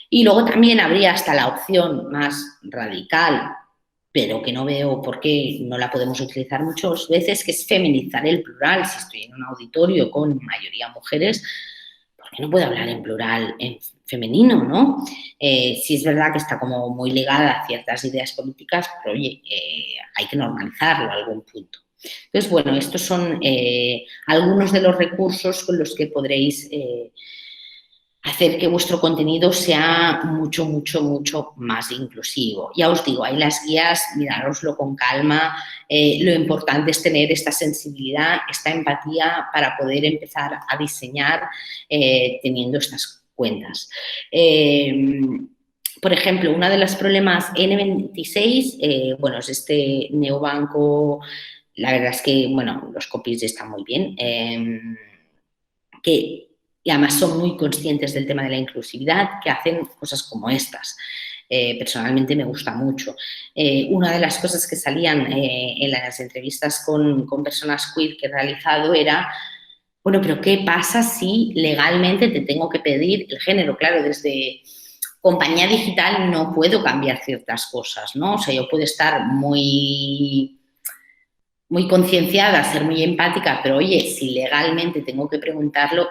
Y luego también habría hasta la opción más radical, pero que no veo por qué no la podemos utilizar muchas veces, que es feminizar el plural. Si estoy en un auditorio con mayoría mujeres, ¿por qué no puedo hablar en plural, en femenino, no? Sí es verdad que está como muy ligada a ciertas ideas políticas, pero oye, hay que normalizarlo a algún punto. Entonces, bueno, estos son algunos de los recursos con los que podréis hacer que vuestro contenido sea mucho, mucho, mucho más inclusivo. Ya os digo, hay las guías, mirároslo con calma. Lo importante es tener esta sensibilidad, esta empatía para poder empezar a diseñar teniendo estas cuentas. Por ejemplo, uno de los problemas N26, bueno, es este neobanco. La verdad es que, bueno, los copies están muy bien, y además son muy conscientes del tema de la inclusividad, que hacen cosas como estas. Personalmente me gusta mucho. Una de las cosas que salían en las entrevistas con personas queer que he realizado era, bueno, pero ¿qué pasa si legalmente te tengo que pedir el género? Claro, desde compañía digital no puedo cambiar ciertas cosas, ¿no? O sea, yo puedo estar muy concienciada, ser muy empática, pero oye, si legalmente tengo que preguntarlo,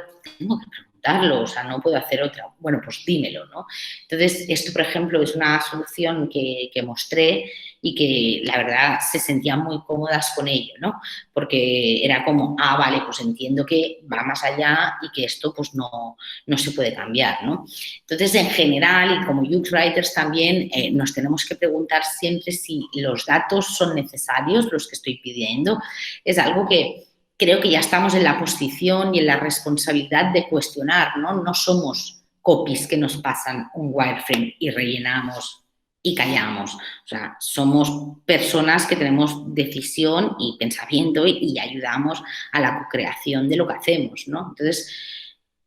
o sea, no puedo hacer otra. Bueno, pues dímelo, ¿no? Entonces, esto, por ejemplo, es una solución que mostré y que, la verdad, se sentían muy cómodas con ello, ¿no? Porque era como, vale, pues entiendo que va más allá y que esto, pues, no se puede cambiar, ¿no? Entonces, en general, y como UX Writers también, nos tenemos que preguntar siempre si los datos son necesarios, los que estoy pidiendo. Es algo que creo que ya estamos en la posición y en la responsabilidad de cuestionar, ¿no? No somos copies que nos pasan un wireframe y rellenamos y callamos. O sea, somos personas que tenemos decisión y pensamiento y ayudamos a la co-creación de lo que hacemos, ¿no? Entonces,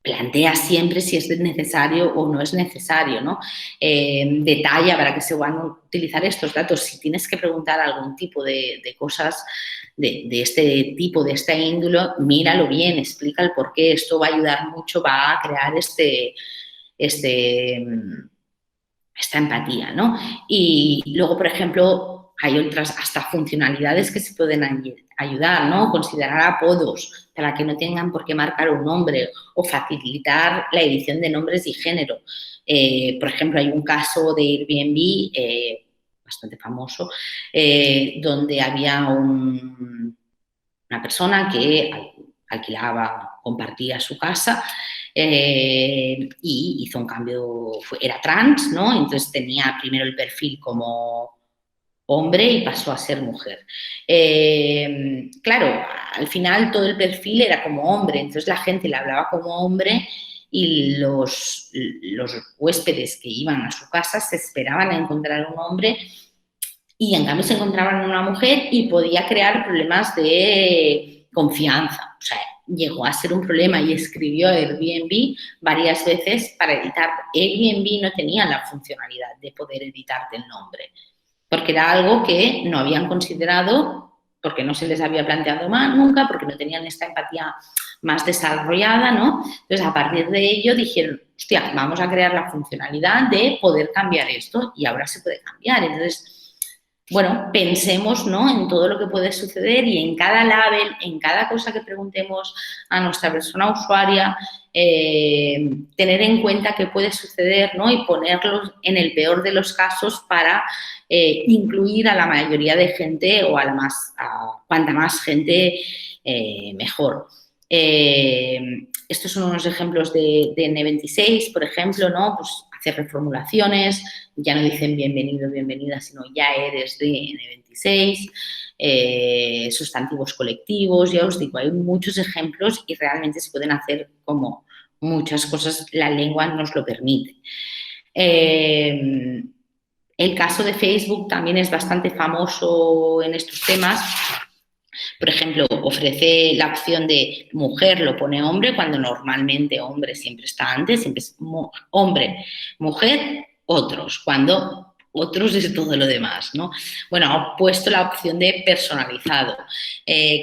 plantea siempre si es necesario o no es necesario, ¿no? Detalla para qué se van a utilizar estos datos. Si tienes que preguntar algún tipo de cosas de este tipo, de esta índole, míralo bien, explica el por qué. Esto va a ayudar mucho, va a crear esta empatía, ¿no? Y luego, por ejemplo, hay otras hasta funcionalidades que se pueden ayudar, ¿no? Considerar apodos para que no tengan por qué marcar un nombre o facilitar la edición de nombres y género. Por ejemplo, hay un caso de Airbnb bastante famoso donde había una persona que alquilaba, compartía su casa y hizo un cambio, era trans, ¿no? Entonces tenía primero el perfil como hombre y pasó a ser mujer. Claro, al final todo el perfil era como hombre, entonces la gente le hablaba como hombre y los huéspedes que iban a su casa se esperaban a encontrar un hombre y en cambio se encontraban una mujer y podía crear problemas de confianza. O sea, llegó a ser un problema y escribió Airbnb varias veces para editar. Airbnb no tenía la funcionalidad de poder editarte el nombre, porque era algo que no habían considerado, porque no se les había planteado más nunca, porque no tenían esta empatía más desarrollada, ¿no? Entonces, a partir de ello dijeron, hostia, vamos a crear la funcionalidad de poder cambiar esto y ahora se puede cambiar. Entonces, bueno, pensemos, ¿no?, en todo lo que puede suceder y en cada label, en cada cosa que preguntemos a nuestra persona usuaria, tener en cuenta qué puede suceder, ¿no?, y ponerlos en el peor de los casos para incluir a la mayoría de gente o a cuanta más gente mejor. Estos son unos ejemplos de N26, por ejemplo, ¿no? Pues hacer reformulaciones, ya no dicen bienvenido, bienvenida, sino ya eres de N26, sustantivos colectivos, ya os digo, hay muchos ejemplos y realmente se pueden hacer como muchas cosas, la lengua nos lo permite. El caso de Facebook también es bastante famoso en estos temas. Por ejemplo, ofrece la opción de mujer, lo pone hombre, cuando normalmente hombre siempre está antes, siempre es hombre, mujer, otros, cuando otros es todo lo demás, ¿no? Bueno, ha puesto la opción de personalizado.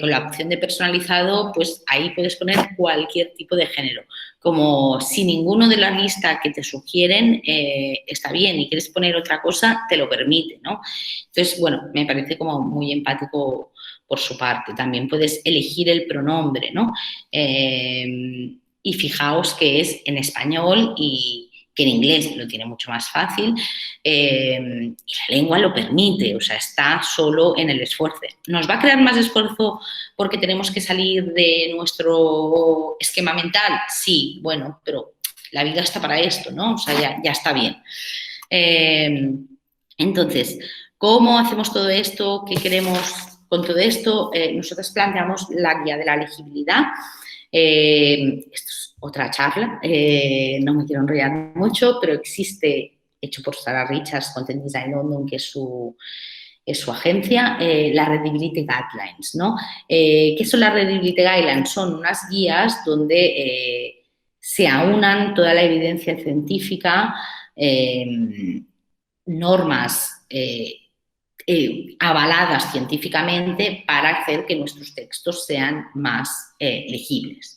Con la opción de personalizado, pues ahí puedes poner cualquier tipo de género. Como si ninguno de la lista que te sugieren está bien y quieres poner otra cosa, te lo permite, ¿no? Entonces, bueno, me parece como muy empático por su parte. También puedes elegir el pronombre, ¿no? Y fijaos que es en español y que en inglés lo tiene mucho más fácil y la lengua lo permite, o sea, está solo en el esfuerzo. ¿Nos va a crear más esfuerzo porque tenemos que salir de nuestro esquema mental? Sí, bueno, pero la vida está para esto, ¿no? O sea, ya está bien. Entonces, ¿cómo hacemos todo esto? ¿Qué queremos con todo esto? Nosotros planteamos la guía de la legibilidad. Esto es otra charla, no me quiero enrollar mucho, pero existe, hecho por Sarah Richards, Content Design London, que es su agencia, la Readability Guidelines, ¿no? ¿Qué son las Readability Guidelines? Son unas guías donde se aunan toda la evidencia científica, normas avaladas científicamente para hacer que nuestros textos sean más legibles.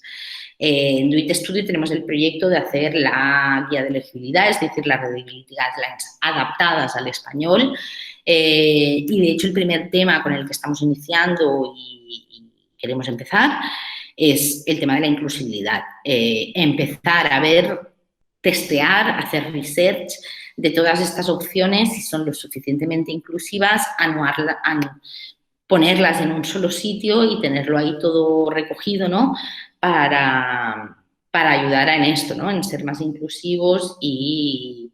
En Do It Studio tenemos el proyecto de hacer la guía de legibilidad, es decir, las Readability Guidelines adaptadas al español y de hecho el primer tema con el que estamos iniciando y queremos empezar es el tema de la inclusibilidad. Empezar a ver, testear, hacer research de todas estas opciones, si son lo suficientemente inclusivas, ponerlas en un solo sitio y tenerlo ahí todo recogido, ¿no? Para ayudar en esto, ¿no? En ser más inclusivos y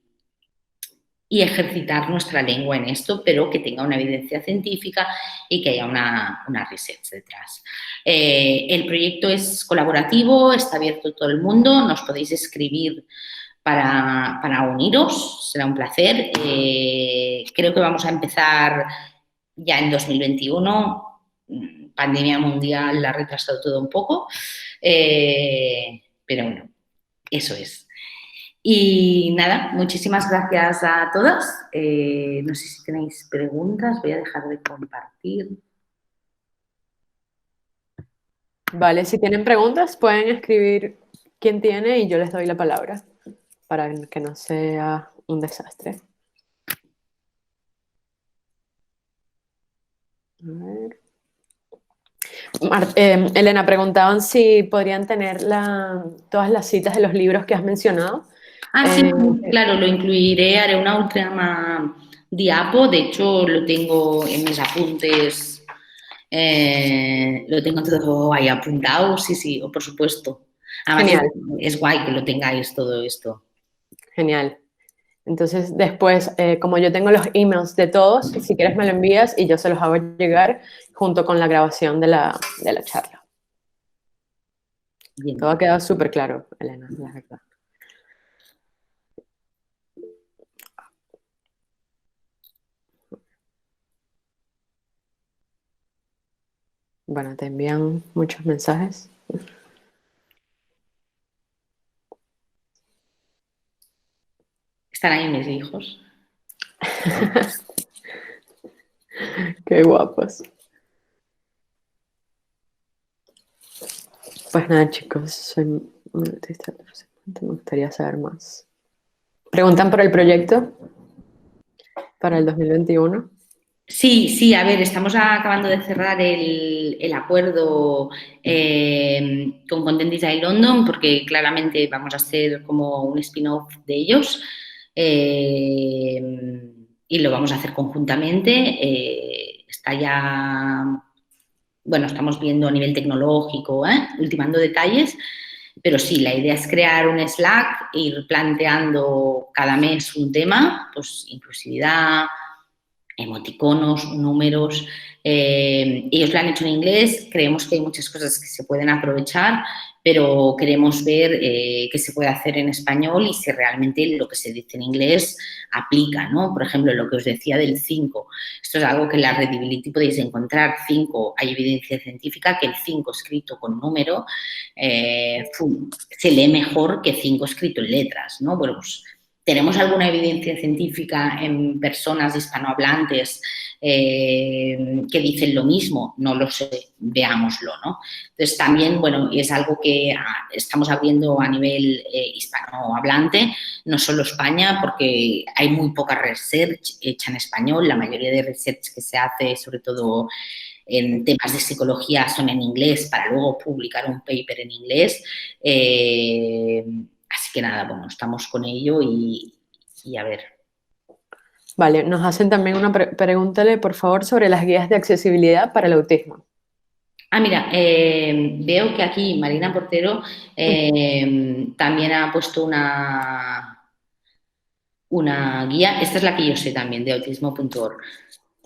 y ejercitar nuestra lengua en esto, pero que tenga una evidencia científica y que haya una research detrás. El proyecto es colaborativo, está abierto a todo el mundo, nos podéis escribir para uniros, será un placer. Creo que vamos a empezar ya en 2021, pandemia mundial la ha retrasado todo un poco, pero bueno, eso es. Y nada, muchísimas gracias a todas. No sé si tenéis preguntas, voy a dejar de compartir. Vale, si tienen preguntas, pueden escribir quién tiene y yo les doy la palabra para que no sea un desastre. A ver. Elena, preguntaban si podrían tener todas las citas de los libros que has mencionado. Ah, sí, claro, lo incluiré, haré una última diapo, de hecho lo tengo en mis apuntes, lo tengo todo ahí apuntado, sí, por supuesto. Además Genial, es guay que lo tengáis todo esto. genial. Entonces, después, como yo tengo los emails de todos, si quieres me lo envías y yo se los hago llegar junto con la grabación de la charla. Bien. Todo ha quedado súper claro, Elena, la verdad. Bueno, te envían muchos mensajes. Están ahí mis hijos. Qué guapos. Pues nada, chicos, soy un artista representante, me gustaría saber más. ¿Preguntan por el proyecto para el 2021? Sí, a ver, estamos acabando de cerrar el acuerdo con Content Design London porque claramente vamos a hacer como un spin-off de ellos y lo vamos a hacer conjuntamente. Está ya, bueno, estamos viendo a nivel tecnológico, ultimando detalles, pero sí, la idea es crear un Slack, ir planteando cada mes un tema, pues inclusividad, emoticonos, números. Ellos lo han hecho en inglés, creemos que hay muchas cosas que se pueden aprovechar, pero queremos ver qué se puede hacer en español y si realmente lo que se dice en inglés aplica, ¿no? Por ejemplo, lo que os decía del 5. Esto es algo que en la Readability podéis encontrar. 5, hay evidencia científica que el 5 escrito con número se lee mejor que 5 escrito en letras, ¿no? Bueno, pues ¿tenemos alguna evidencia científica en personas hispanohablantes que dicen lo mismo? No lo sé, veámoslo, ¿no? Entonces, también, bueno, es algo que estamos abriendo a nivel hispanohablante, no solo España, porque hay muy poca research hecha en español, la mayoría de research que se hace, sobre todo en temas de psicología, son en inglés para luego publicar un paper en inglés. Así que nada, bueno, estamos con ello y a ver. Vale, nos hacen también una pregúntale, por favor, sobre las guías de accesibilidad para el autismo. Mira, veo que aquí Marina Portero también ha puesto una guía. Esta es la que yo sé también, de autismo.org.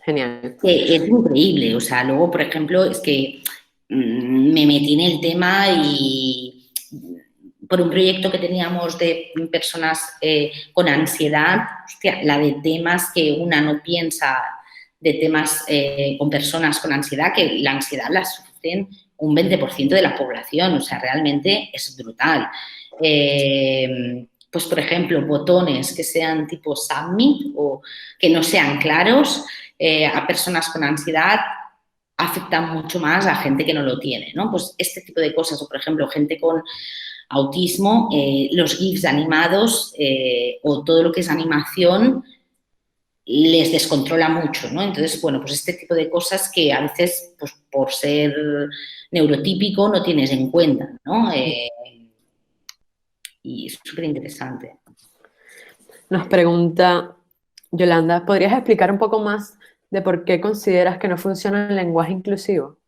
Genial. Es increíble, o sea, luego, por ejemplo, es que me metí en el tema y por un proyecto que teníamos de personas con ansiedad, hostia, la de temas que una no piensa, de temas con personas con ansiedad, que la ansiedad la sufren un 20% de la población, o sea, realmente es brutal. Pues, por ejemplo, botones que sean tipo submit o que no sean claros, a personas con ansiedad afectan mucho más a gente que no lo tiene, ¿no? Pues este tipo de cosas, o por ejemplo, gente con autismo, los GIFs animados o todo lo que es animación les descontrola mucho, ¿no? Entonces, bueno, pues este tipo de cosas que a veces, pues por ser neurotípico, no tienes en cuenta, ¿no? Y es súper interesante. Nos pregunta Yolanda, ¿podrías explicar un poco más de por qué consideras que no funciona el lenguaje inclusivo?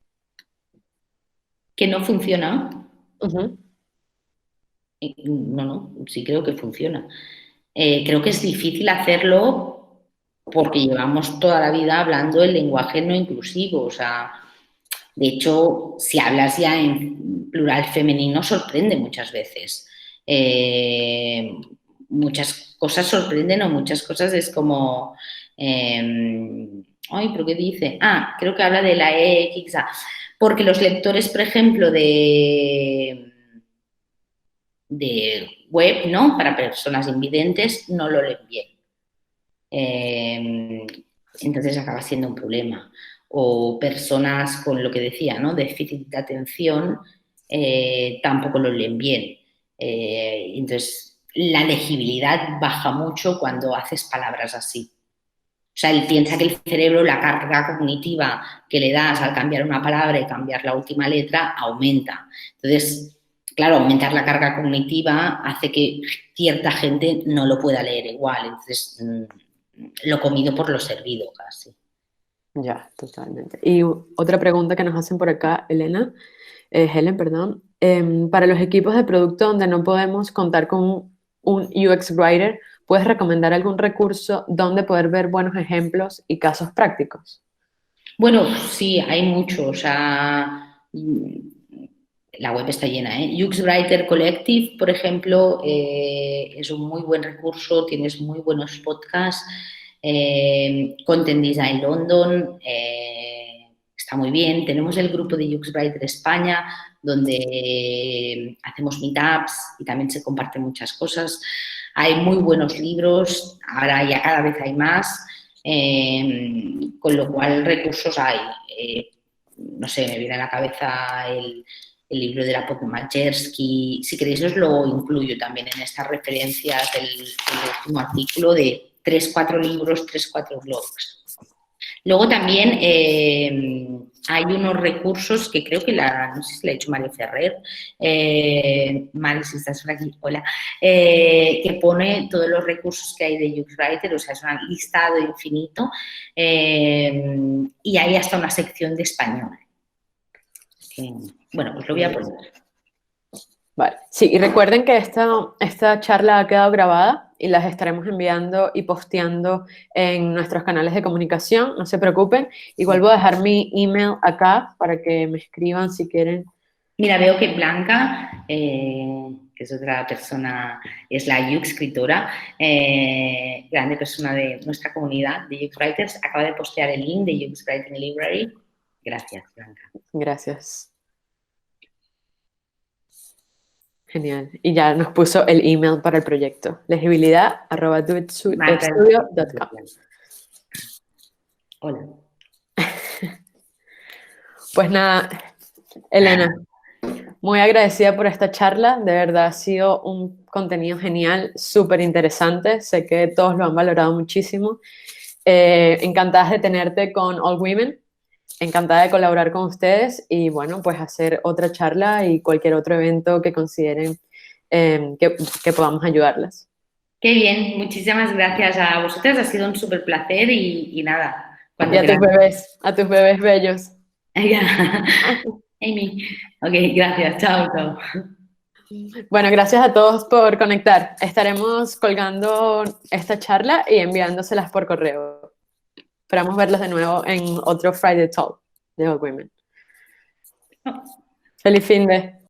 ¿Que no funciona? Ujú. No, sí creo que funciona. Creo que es difícil hacerlo porque llevamos toda la vida hablando el lenguaje no inclusivo. O sea, de hecho, si hablas ya en plural femenino, sorprende muchas veces. Muchas cosas sorprenden o muchas cosas es como... ay, ¿pero qué dice? Ah, creo que habla de la EXA. Porque los lectores, por ejemplo, de web, ¿no? Para personas invidentes, no lo leen bien. Entonces acaba siendo un problema. O personas con lo que decía, ¿no? Déficit de atención, tampoco lo leen bien. Entonces, la legibilidad baja mucho cuando haces palabras así. O sea, él piensa que el cerebro, la carga cognitiva que le das al cambiar una palabra y cambiar la última letra, aumenta. Entonces, claro, aumentar la carga cognitiva hace que cierta gente no lo pueda leer igual. Entonces, lo comido por lo servido casi. Ya, totalmente. Y otra pregunta que nos hacen por acá, Helen, perdón. Para los equipos de producto donde no podemos contar con un UX Writer, ¿puedes recomendar algún recurso donde poder ver buenos ejemplos y casos prácticos? Bueno, sí, hay mucho. O sea, la web está llena, ¿eh? UX Writer Collective, por ejemplo, es un muy buen recurso, tienes muy buenos podcasts. Content Design London, está muy bien. Tenemos el grupo de UX Writer España, donde hacemos meetups y también se comparten muchas cosas. Hay muy buenos libros, ahora ya cada vez hay más, con lo cual recursos hay. No sé, me viene a la cabeza el libro de la Podmajersky. Si queréis os lo incluyo también en estas referencias del último artículo de 3-4 libros, 3-4 blogs. Luego también hay unos recursos que creo que no sé si le ha hecho Mario Ferrer, Mari, si estás por aquí, hola, que pone todos los recursos que hay de UX Writer, o sea, es un listado infinito, y hay hasta una sección de español. Bueno, pues lo voy a poner. Vale, sí, y recuerden que esta charla ha quedado grabada y las estaremos enviando y posteando en nuestros canales de comunicación, no se preocupen. Igual voy a dejar mi email acá para que me escriban si quieren. Mira, veo que Blanca, que es otra persona, es la UX escritora, grande persona de nuestra comunidad de UX Writers, acaba de postear el link de UX Writing Library. Gracias, Blanca. Gracias. Genial. Y ya nos puso el email para el proyecto. legibilidad@doitstudio.com. Hola. Pues nada, Elena, muy agradecida por esta charla. De verdad ha sido un contenido genial, súper interesante. Sé que todos lo han valorado muchísimo. Encantada de tenerte con All Women. Encantada de colaborar con ustedes y bueno, pues hacer otra charla y cualquier otro evento que consideren que podamos ayudarlas. Qué bien, muchísimas gracias a vosotras, ha sido un súper placer y nada. Y a tus bebés bellos. Amy. Ok, gracias, chao, chao. Bueno, gracias a todos por conectar. Estaremos colgando esta charla y enviándoselas por correo. Esperamos verlos de nuevo en otro Friday Talk de All Women. Feliz fin de.